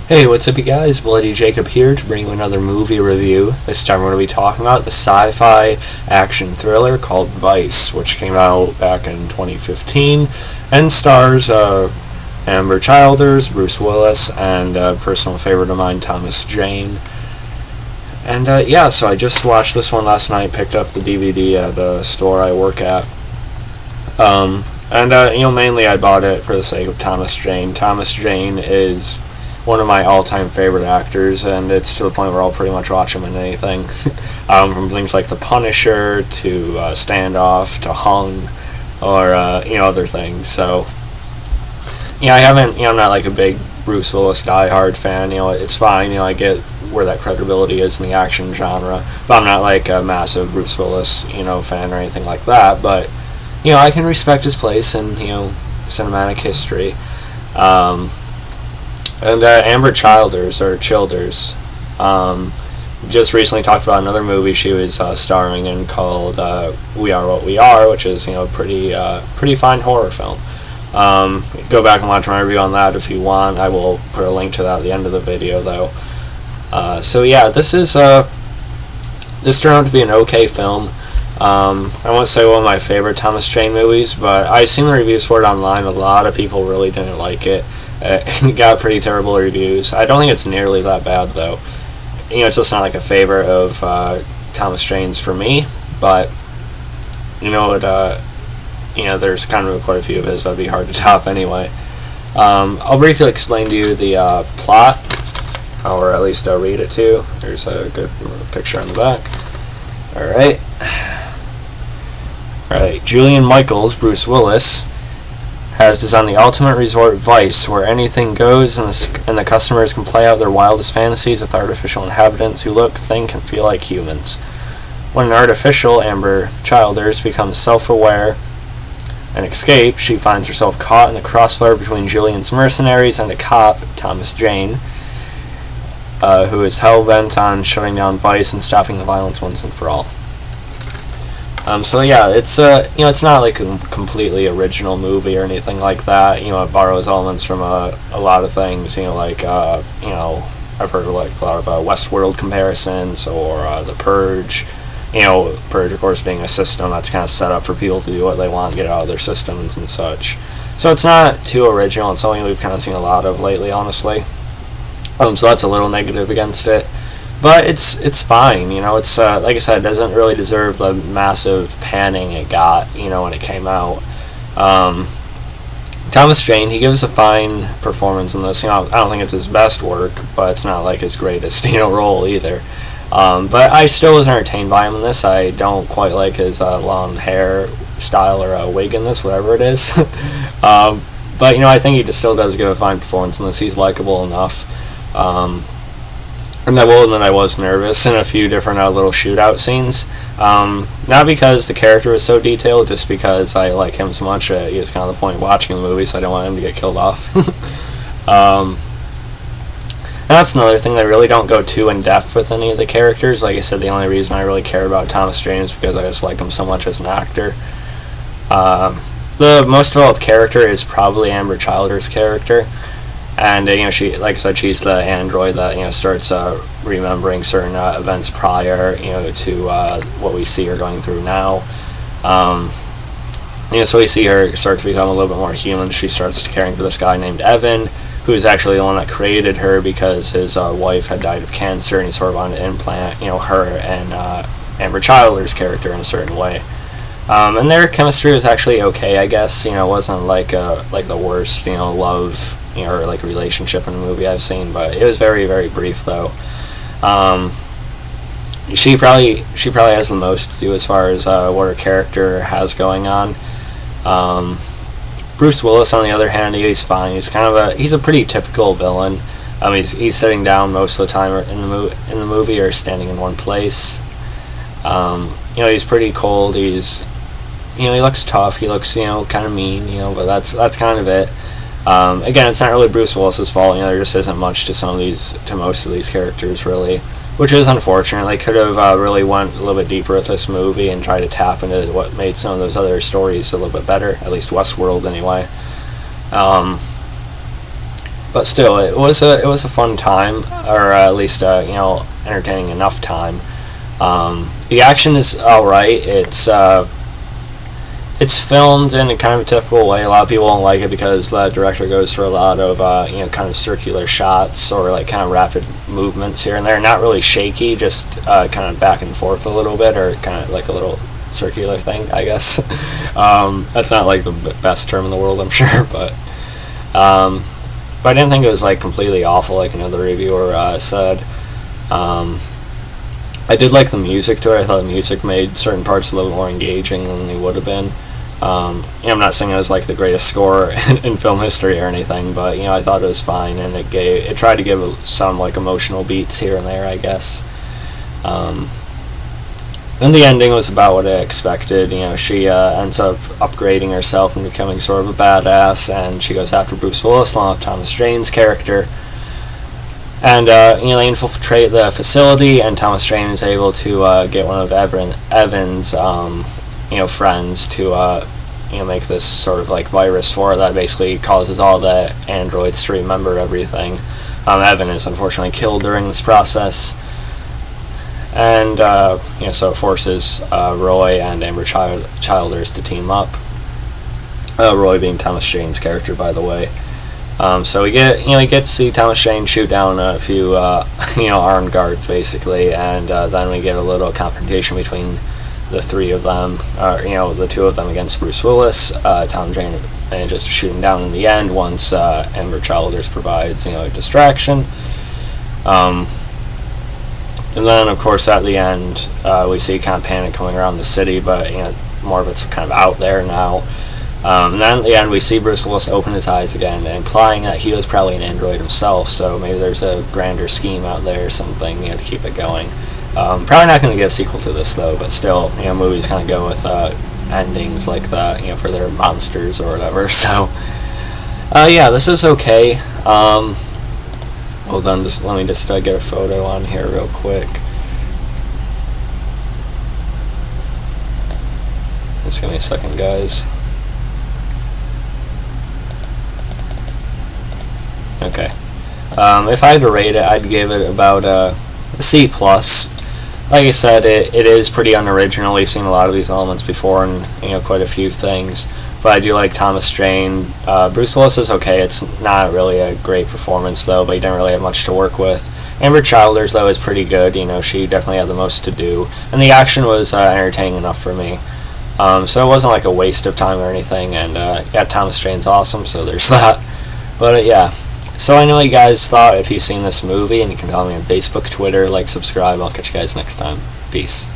Hey, what's up you guys? Bloody Jacob here to bring you another movie review. This time we're going to be talking about the sci-fi action thriller called Vice, which came out back in 2015 and stars Ambyr Childers, Bruce Willis, and a personal favorite of mine, Thomas Jane. And so I just watched this one last night, picked up the DVD at the store I work at. Mainly I bought it for the sake of Thomas Jane. Thomas Jane is one of my all-time favorite actors, and it's to the point where I'll pretty much watch him in anything. From things like The Punisher to Standoff to Hung, or other things. So I'm not like a big Bruce Willis diehard fan. It's fine. I get where that credibility is in the action genre, but I'm not like a massive Bruce Willis fan or anything like that. But I can respect his place in cinematic history. And Ambyr Childers just recently talked about another movie she was starring in called We Are What We Are, which is a pretty fine horror film. Go back and watch my review on that if you want. I will put a link to that at the end of the video, though. This turned out to be an okay film. I won't say one of my favorite Thomas Jane movies, but I've seen the reviews for it online. A lot of people really didn't like it. It got pretty terrible reviews. I don't think it's nearly that bad, though. It's just not like a favorite of Thomas Jane's for me, but there's kind of quite a few of his that'd be hard to top anyway. I'll briefly explain to you the plot, or at least I'll read it to you. There's a good picture on the back. Alright, Julian Michaels, Bruce Willis, has designed the ultimate resort Vice, where anything goes and the customers can play out their wildest fantasies with artificial inhabitants who look, think, and feel like humans. When an artificial, Ambyr Childers, becomes self-aware and escapes, she finds herself caught in the crossfire between Julian's mercenaries and a cop, Thomas Jane, who is hell-bent on shutting down Vice and stopping the violence once and for all. It's not like a completely original movie or anything like that. It borrows elements from a lot of things. I've heard of like a lot of Westworld comparisons or The Purge. Purge, of course, being a system that's kind of set up for people to do what they want, get out of their systems and such. So it's not too original. It's something we've kind of seen a lot of lately, honestly. So that's a little negative against it. But it's fine, it's, like I said, it doesn't really deserve the massive panning it got, when it came out. Thomas Jane, he gives a fine performance in this. I don't think it's his best work, but it's not like his greatest, role either. But I still was entertained by him in this. I don't quite like his long hair style or wig in this, whatever it is. But, I think he just still does give a fine performance in this. He's likable enough. And I will admit I was nervous in a few different little shootout scenes. Not because the character is so detailed, just because I like him so much. He was kind of the point of watching the movie, so I didn't want him to get killed off. And that's another thing. They really don't go too in-depth with any of the characters. Like I said, the only reason I really care about Thomas Jane is because I just like him so much as an actor. The most developed character is probably Ambyr Childers' character. And she, like I said, she's the android that starts remembering certain events prior, to what we see her going through now. So we see her start to become a little bit more human. She starts caring for this guy named Evan, who is actually the one that created her because his wife had died of cancer, and he sort of wanted to implant, her and Ambyr Childers' character in a certain way. And their chemistry was actually okay, I guess. It wasn't like the worst, love, or like relationship in a movie I've seen, but it was very, very brief though. She probably has the most to do as far as what her character has going on. Bruce Willis, on the other hand, he's fine. He's he's a pretty typical villain. He's sitting down most of the time in the movie or standing in one place. He's pretty cold. He looks tough. He looks, kind of mean, but that's kind of it. Again, it's not really Bruce Willis's fault. There just isn't much to most of these characters, really, which is unfortunate. They could have really went a little bit deeper with this movie and tried to tap into what made some of those other stories a little bit better, at least Westworld, anyway. but still, it was a fun time, or at least entertaining enough time. The action is alright. It's filmed in a kind of a typical way. A lot of people won't like it because the director goes for a lot of kind of circular shots or like kind of rapid movements here and there. Not really shaky, just kind of back and forth a little bit, or kind of like a little circular thing, I guess. That's not like the best term in the world, I'm sure, but I didn't think it was like completely awful, like another reviewer said. I did like the music to it. I thought the music made certain parts a little more engaging than they would have been. I'm not saying it was like the greatest score in film history or anything, but I thought it was fine, and it tried to give some like emotional beats here and there, I guess. And the ending was about what I expected. She ends up upgrading herself and becoming sort of a badass, and she goes after Bruce Willis along with Thomas Jane's character. And they infiltrate the facility, and Thomas Jane is able to get one of Evan's friends to make this sort of like virus for it that basically causes all the androids to remember everything. Evan is unfortunately killed during this process, and so it forces Roy and Ambyr Childers to team up. Roy being Thomas Jane's character, by the way. So we get to see Thomas Jane shoot down a few armed guards basically, and then we get a little confrontation between the three of them, the two of them against Bruce Willis. Tom Jane manages to shoot him down in the end once Ambyr Childers provides a distraction. And then of course at the end we see kind of panic coming around the city, but more of it's kind of out there now. And then at the end we see Bruce Willis open his eyes again, implying that he was probably an android himself, so maybe there's a grander scheme out there or something to keep it going. Probably not going to get a sequel to this though, but still, movies kind of go with endings like that, for their monsters or whatever. So this is okay. Hold on, let me just get a photo on here real quick. Just give me a second, guys. Okay. If I had to rate it, I'd give it about a C+. Like I said, it is pretty unoriginal. We've seen a lot of these elements before, and quite a few things. But I do like Thomas Jane. Bruce Willis is okay. It's not really a great performance though, but he didn't really have much to work with. Ambyr Childers though is pretty good. She definitely had the most to do, and the action was entertaining enough for me. So it wasn't like a waste of time or anything. And Thomas Jane's awesome, so there's that. But yeah. So I know what you guys thought if you've seen this movie, and you can tell me on Facebook, Twitter, subscribe. I'll catch you guys next time. Peace.